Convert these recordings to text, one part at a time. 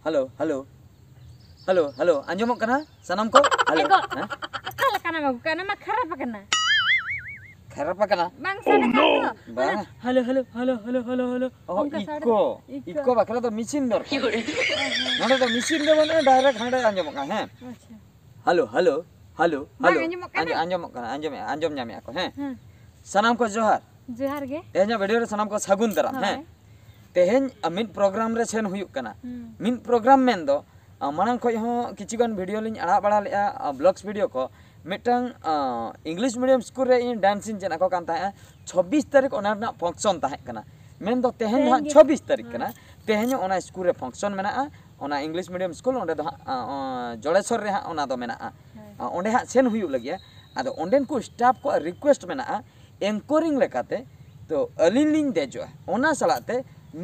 Hello hello hello hello आंजमोग कना सनम को hello akala kana magu kana ma kharap kana खराब कना bang sada kana bang halo halo halo halo halo halo oh iko bakra तो machine दर नोडे तो machine दे बने direct हंडे आंजमोग का हैं hello hello hello hello आंजमोग कना आंजम ᱧᱟᱢᱮ ako हैं सनम को जोहार जोहार गे तेहኛ वीडियो रे सनम को सगुन दराम हैं तेहñ मिन प्रोग्राम रे सेन हुयुक कना मिन प्रोग्राम मेन दो मानang खय हो किछुगान वीडियो लिन आड़ा बड़ा लेआ ब्लॉग्स वीडियो को मिटang इंग्लिश मीडियम स्कूल रे इन डांसिंग चेना को कान ताहे 26 तारीख ओना ना फंक्शन ताहे कना मेन दो तेहन हा 26 तारीख कना तेहन ओना स्कूल रे फंक्शन मेना ओना इंग्लिश मीडियम स्कूल ओंडे दो जोड़ेश्वर रे हा ओना दो मेना ओंडे हा सेन हुयु लगिया आदो ओंडेन को स्टाफ को रिक्वेस्ट मेना एंकरिंग लेकाते तो अलिन लिन देजो ओना सलाते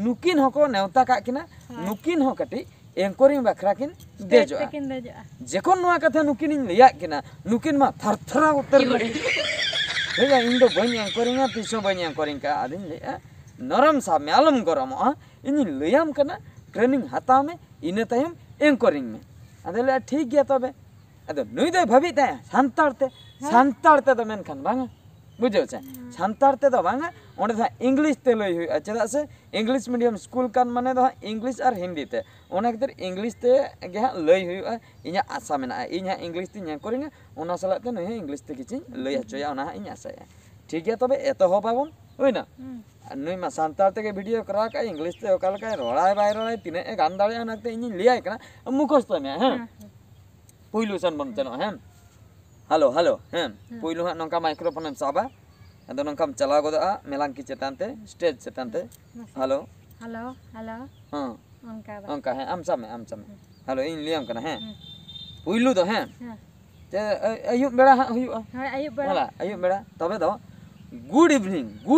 नुकिन हको नेवता का किना नुकिन हो कटी एंकरिंग बखरा किन देजो जेकोन नोआ कथा नुकिन लिया किना नुकिन मा थरथरा उतर हेगा इन दो बनी एंकरिंग तिसो बनी एंकरिंग का आदिन ले नरम सा म्यालम गरम इन लियाम कना ट्रेनिंग हता में इन तायम एंकरिंग में अदले ठीक गया तबे अदो नुई दे भाबी ता सांतारते तो मेनखान बांगा बुझो से सांतारते तो बांगा ओंडे था इंग्लिश ते लई हुई चेदा से इंग्लिश मीडियम स्कूल कान माने दो इंग्लिश और हिंदी ते ओना खातिर इंग्लिश ते गे हा लई हुई इnya आशा मेना इnya इंग्लिश ते nya करिंगा ओना सलाते नय इंग्लिश ते किछि लई हचोया ओना इnya आशा ठीक गया तबे एतो हो बाबन होइना नुई मा सांतार ते के वीडियो करा का इंग्लिश ते ओकाल का रोड़ाय बाय रोड़ाय तिने गान दाड़े अनते इनि लियाय कना मुखस्त में हैं पुइलु सन बम चनो हैं हेलो हेलो हैं पुइलु हा नंका माइक्रोफोन हम साबा अदो नंका चला गोदा मेलांग की चेतानते स्टेज चेतानते हेलो हेलो हेलो हां उनका है आम सामे हेलो इन लियाम कना हैं पुइलु दो हैं ते अयुब बेड़ा हुयु अयुब बेड़ा तबे दो good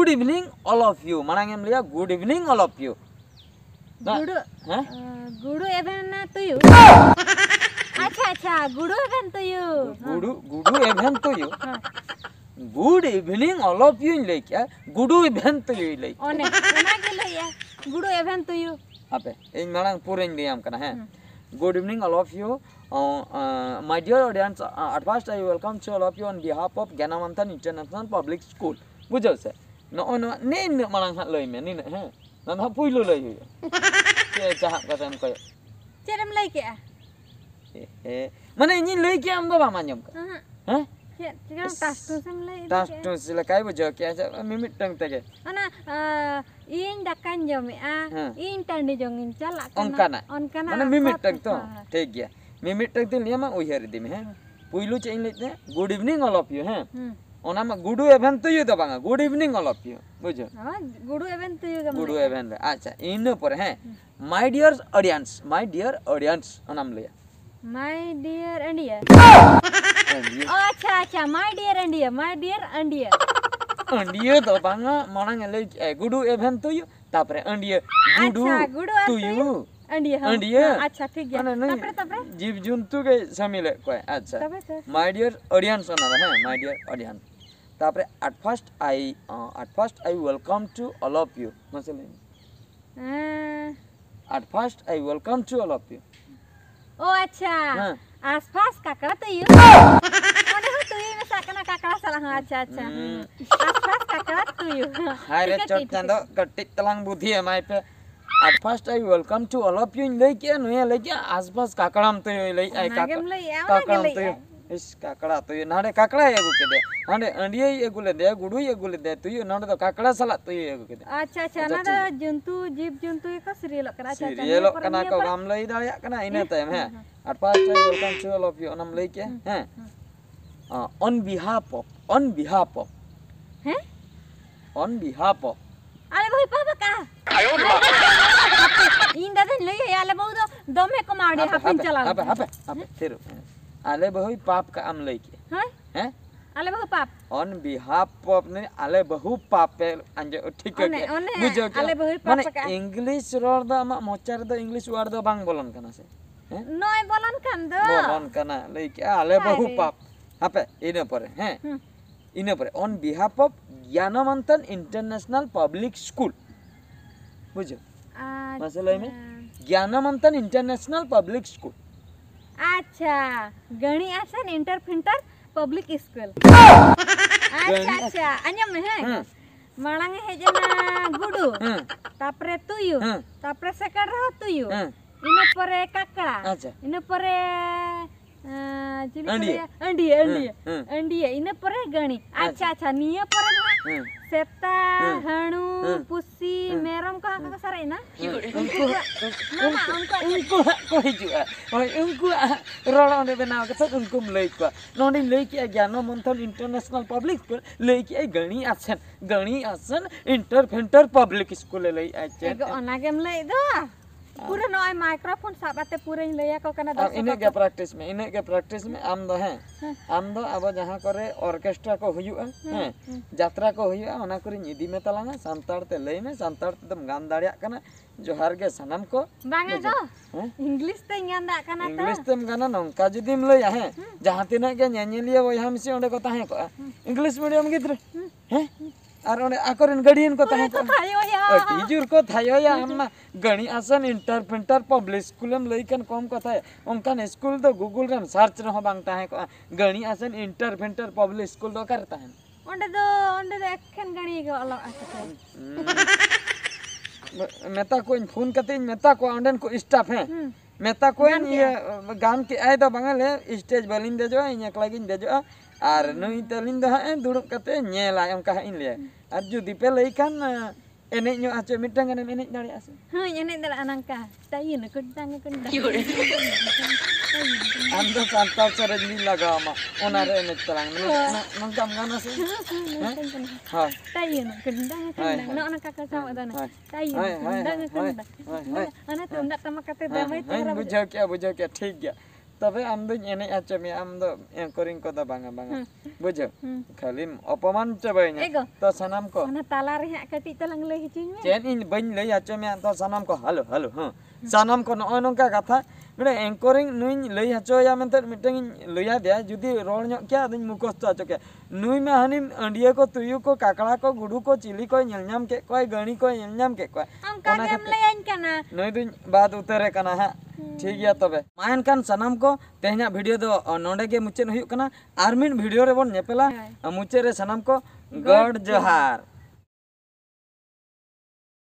evening all of you मांग एम लिया good evening all of you good evening to you अच्छा good evening to you good evening to you good evening all of you ले क्या गुडू इवेंट टू यू ले ओने के लइया गुडू इवेंट टू यू आपे इन मांग पुरेन दियाम कना है good evening all of you my dear audience at first I welcome to all of you on behalf of Gyanmanthan International Public School बुझो से नो ने मांग हा लई में नि है ना पुइलो लई हुई के चाह कतम कयो चेरम लई के माने इन लई के हम दो बा मान्यम का हैं चिकन टास्टो सिला काय बुझो क्या मिमिट टंग तगे ana इन दकान जमे इन टांडी जंगिन चला ओनकाना माने मिमिट टंग तो ठीक गया मिमिट टंग ते लिया मा उहियर दी में है पुइलु चे इन लेते good evening all of you हैं ओना मा गुडू इवेंट तो यू दो बांगा good evening all of you बुझो good evening to you good evening अच्छा इन पर है माय डियर ऑडियंस ओनाम लिया My dear India. Oh अच्छा my dear India तो बांगा मांग ले गुडू इवेंट तो यू तापरे इंडिया गुडू तो यू इंडिया अच्छा ठीक है तापरे जीव जंतु के शामिल कोई अच्छा माय डियर ऑडियंस ओना है माय डियर ऑडियंस तापरे at first I welcome to all of you मसले at first I welcome to all of you ओ अच्छा आसपास काकड़ा तो यू ओने हो तू में साकना काकड़ा साला हां अच्छा आसपास काकड़ा तो यू हाय रे चट चंदो कट्टी तलांग बुद्धि है माय पे at first I welcome to all of you ले के नुया ले के आसपास काकड़ाम तो ले आई काकड़ाम तो इस काकड़ा तो नाडे काकड़ा एगु के दे हांडे अंडिये एगु ले दे गुडू एगु ले दे तू नाडे तो काकड़ा साला तो एगु के दे अच्छा ना तो जंतु जीव जंतु को सीरियल करा अच्छा सीरियल कना को गाम लई दाया कना इने टाइम है at first I welcome to all of you Onam लई के हैं on behalf of हैं on behalf of अरे भाई पापा का इन दादन लई आले बहुत दमे को मारडे हाफिन चला अबे फिर आले बहु पाप का आम लई के हैं आले बहु पाप ऑन बिहाफ ऑफ ने आले बहु पाप पे अंजे ठीक है बुझो के माने इंग्लिश रोड द मोचार द इंग्लिश वर्ड द बांग बोलन कना से हैं नय बोलन कना लई के आले बहु पाप हापे इने परे हैं इने परे on behalf of Gyanmanthan International Public School बुझो मसले में ज्ञानमंथन इंटरनेशनल पब्लिक स्कूल अच्छा गणी आसन इंटर फिंटर पब्लिक स्कूल अच्छा अच्छा अंजम में है मांग हेजना गुडू तापरे तुयु तापरे सेकंड रहो तुयु इन परे काकड़ा अच्छा इन परे अंडिया इन परे गणी अच्छा अच्छा निया परे सेता हणु पुसी मेरम को हाका सारे ना उनको को हिजुआ ओय उनको रोड़ा ने बनाव के उनको लई को नोनी लई के ज्ञानमंथन इंटरनेशनल पब्लिक स्कूल लई के गणी आसन इंटर फिंटर पब्लिक स्कूल लई आछन एगो ओना गेम लई दो पूरा नॉय माइक्रोफोन साबाते पूरा लैया को कना दो इने के प्रैक्टिस में आम दो हैं आम दो अब जहां करे ऑर्केस्ट्रा को हुयुआ हैं यात्रा को हुयुआ ओना करी निदी में तलांगा संताड़ ते लई में संताड़ ते दम गान दाड़िया कना जोहार गे सनम को बांगे दो इंग्लिश ते गान दा कना तो इंग्लिश तेम गाना नंका जदिम लैया हैं जहां तिना के नेनेलिया बयहा मिसे ओंडे को ताहे को इंग्लिश मीडियम गिद्रे हैं और ओंडे आकोरन गडियन को ताहे को टीचर को थायो या अम्मा गणी आसन इंटर फिंटर पब्लिक स्कूलम लइकन कम कथा है उनकन स्कूल तो गूगल रन सर्च रहो बांग ताहे को गणी आसन इंटर फिंटर पब्लिक स्कूल दो करता है ओंडे दो एखन गणी को अलग आते मेता को फोन कते मेता को ओंडन को स्टाफ है मेता को ये गान के आय दो बांगले स्टेज बलिन दे जो इन एकलागिन दे जो और नई तलिन दो है दुड़ुब कते नेला उनका इन ले और जुदी पे लइकन एने न्यो आचे मिटंग एने एने दाड़ी आसे हां एने दला अनंका ताइन कुंडंग अंदर सांताव सरजनी लगामा ओना रे एने तलांग नंगम गाना से हां ताइन कुंडंग न अनंका का साव दना ताइन कुंडंग अना तो नत तमकते दमै तेरा बुझो क्या ठीक गया तबे आम दो एने आचे में आम दो एंकरिंग को दा बांगा बुझो खाली अपमान चबाइने तो सनम को ओना ताला रे कटी तलंग ले हिचिन में चेन इन बइन ले आचे में तो सनम को हेलो हां सनम को न नंका कथा मेरे एंकरिंग नुई लई हचो या मेंते मिटिंग लइया दे जुदी रोड न्यो क्या दिन मुखस्त आचो के नुई में हनी अंडिया को तुयु को काकड़ा को गुडू को चिली को नेलनाम के कोई गणी को नेलनाम के कोई ओना गेम लेन कना नुई दिन बाद उतरे कना है ठीक गया तबे मायन कान सनम को तेहना वीडियो दो नोंडे के मुचेन हुयुक कना आर मिन वीडियो रे बोन नेपेला मुचे रे सनम को गॉड जोहार।